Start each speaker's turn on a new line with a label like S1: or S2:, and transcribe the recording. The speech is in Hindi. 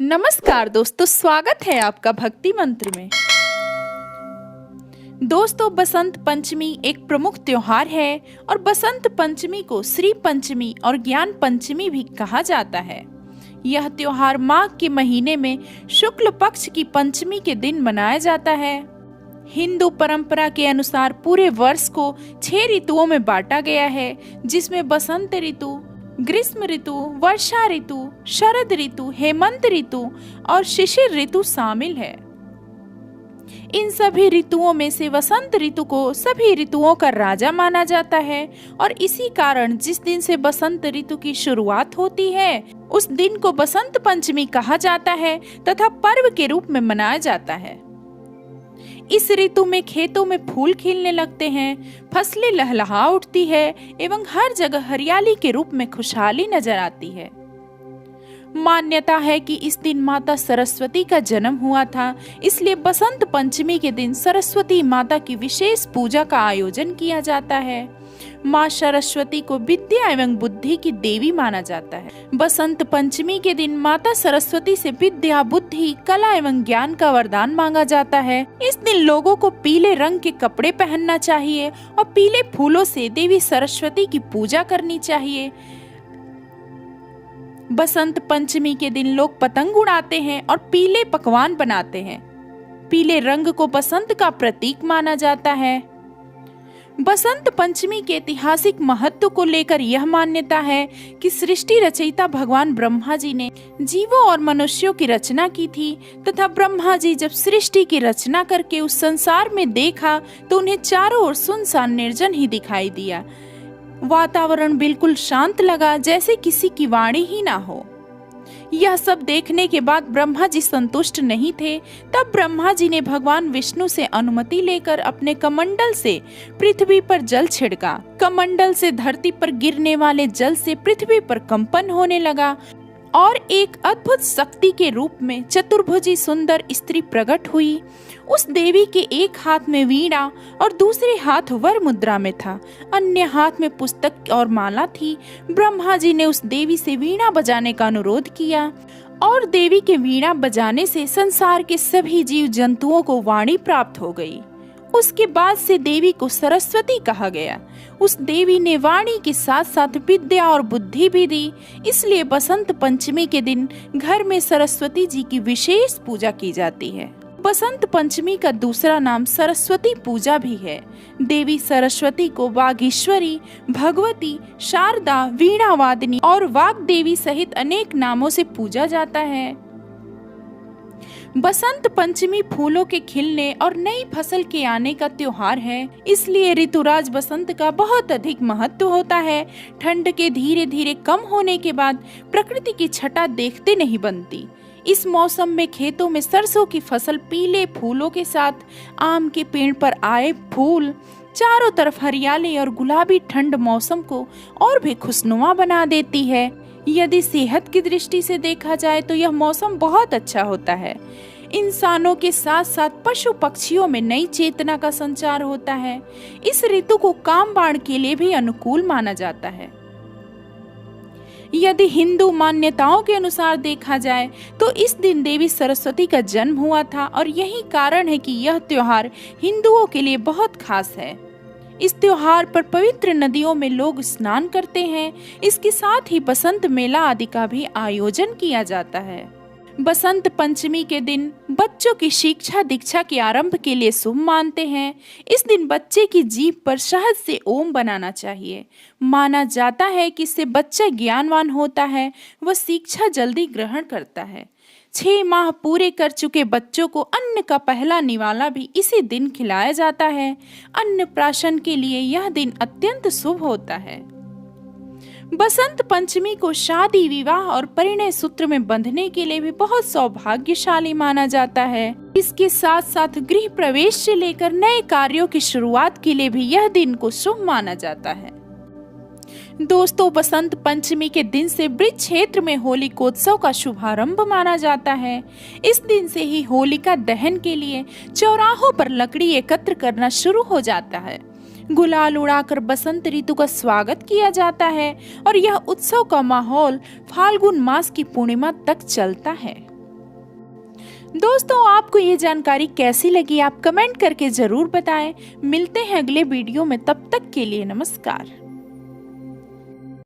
S1: नमस्कार दोस्तों, स्वागत है आपका भक्ति मंत्र में। दोस्तों, बसंत पंचमी एक प्रमुख त्योहार है और बसंत पंचमी को श्री पंचमी और ज्ञान पंचमी भी कहा जाता है। यह त्योहार माघ के महीने में शुक्ल पक्ष की पंचमी के दिन मनाया जाता है। हिंदू परंपरा के अनुसार पूरे वर्ष को 6 ऋतुओं में बांटा गया है, जिसमें बसंत ऋतु, ग्रीष्म ऋतु, वर्षा ऋतु, शरद ऋतु, हेमंत ऋतु और शिशिर ऋतु शामिल है। इन सभी ऋतुओं में से वसंत ऋतु को सभी ऋतुओं का राजा माना जाता है और इसी कारण जिस दिन से बसंत ऋतु की शुरुआत होती है उस दिन को बसंत पंचमी कहा जाता है तथा पर्व के रूप में मनाया जाता है। इस ऋतु में खेतों में फूल खिलने लगते हैं, फसलें लहलहा उठती है एवं हर जगह हरियाली के रूप में खुशहाली नजर आती है। मान्यता है कि इस दिन माता सरस्वती का जन्म हुआ था, इसलिए बसंत पंचमी के दिन सरस्वती माता की विशेष पूजा का आयोजन किया जाता है। माँ सरस्वती को विद्या एवं बुद्धि की देवी माना जाता है। बसंत पंचमी के दिन माता सरस्वती से विद्या, बुद्धि, कला एवं ज्ञान का वरदान मांगा जाता है। इस दिन लोगों को पीले रंग के कपड़े पहनना चाहिए और पीले फूलों से देवी सरस्वती की पूजा करनी चाहिए। बसंत पंचमी के दिन लोग पतंग उड़ाते हैं और पीले पकवान बनाते हैं। पीले रंग को बसंत का प्रतीक माना जाता है। बसंत पंचमी के ऐतिहासिक महत्व को लेकर यह मान्यता है कि सृष्टि रचयिता भगवान ब्रह्मा जी ने जीवों और मनुष्यों की रचना की थी तथा ब्रह्मा जी जब सृष्टि की रचना करके उस संसार में देखा तो उन्हें चारों ओर सुनसान निर्जन ही दिखाई दिया। वातावरण बिल्कुल शांत लगा, जैसे किसी की वाणी ही ना हो। यह सब देखने के बाद ब्रह्मा जी संतुष्ट नहीं थे। तब ब्रह्मा जी ने भगवान विष्णु से अनुमति लेकर अपने कमंडल से पृथ्वी पर जल छिड़का। कमंडल से धरती पर गिरने वाले जल से पृथ्वी पर कंपन होने लगा और एक अद्भुत शक्ति के रूप में चतुर्भुजी सुंदर स्त्री प्रकट हुई। उस देवी के एक हाथ में वीणा और दूसरे हाथ वर मुद्रा में था, अन्य हाथ में पुस्तक और माला थी। ब्रह्मा जी ने उस देवी से वीणा बजाने का अनुरोध किया और देवी के वीणा बजाने से संसार के सभी जीव जंतुओं को वाणी प्राप्त हो गई। उसके बाद से देवी को सरस्वती कहा गया। उस देवी ने वाणी के साथ साथ विद्या और बुद्धि भी दी, इसलिए बसंत पंचमी के दिन घर में सरस्वती जी की विशेष पूजा की जाती है। बसंत पंचमी का दूसरा नाम सरस्वती पूजा भी है। देवी सरस्वती को वागीश्वरी, भगवती, शारदा, वीणा वादिनी और वाग देवी सहित अनेक नामों से पूजा जाता है। बसंत पंचमी फूलों के खिलने और नई फसल के आने का त्योहार है, इसलिए ऋतुराज बसंत का बहुत अधिक महत्व होता है। ठंड के धीरे धीरे कम होने के बाद प्रकृति की छटा देखते नहीं बनती। इस मौसम में खेतों में सरसों की फसल पीले फूलों के साथ, आम के पेड़ पर आए फूल, चारों तरफ हरियाली और गुलाबी ठंड मौसम को और भी खुशनुमा बना देती है। यदि सेहत की दृष्टि से देखा जाए तो यह मौसम बहुत अच्छा होता है। इंसानों के साथ साथ पशु पक्षियों में नई चेतना का संचार होता है। इस ऋतु को कामबाण के लिए भी अनुकूल माना जाता है। यदि हिंदू मान्यताओं के अनुसार देखा जाए तो इस दिन देवी सरस्वती का जन्म हुआ था और यही कारण है कि यह त्योहार हिंदुओं के लिए बहुत खास है। इस त्योहार पर पवित्र नदियों में लोग स्नान करते हैं। इसके साथ ही बसंत मेला आदि का भी आयोजन किया जाता है। बसंत पंचमी के दिन बच्चों की शिक्षा दीक्षा के आरंभ के लिए शुभ मानते हैं। इस दिन बच्चे की जीभ पर शहद से ओम बनाना चाहिए। माना जाता है कि इससे बच्चा ज्ञानवान होता है, वह शिक्षा जल्दी ग्रहण करता है। 6 माह पूरे कर चुके बच्चों को अन्न का पहला निवाला भी इसी दिन खिलाया जाता है। अन्नप्राशन के लिए यह दिन अत्यंत शुभ होता है। बसंत पंचमी को शादी, विवाह और परिणय सूत्र में बंधने के लिए भी बहुत सौभाग्यशाली माना जाता है। इसके साथ साथ गृह प्रवेश से लेकर नए कार्यों की शुरुआत के लिए भी यह दिन को शुभ माना जाता है। दोस्तों, बसंत पंचमी के दिन से ब्रज क्षेत्र में होलिकोत्सव का शुभारंभ माना जाता है। इस दिन से ही होलिका दहन के लिए चौराहों पर लकड़ी एकत्र करना शुरू हो जाता है। गुलाल उड़ाकर बसंत ऋतु का स्वागत किया जाता है और यह उत्सव का माहौल फाल्गुन मास की पूर्णिमा तक चलता है। दोस्तों, आपको ये जानकारी कैसी लगी आप कमेंट करके जरूर बताएं। मिलते हैं अगले वीडियो में, तब तक के लिए नमस्कार।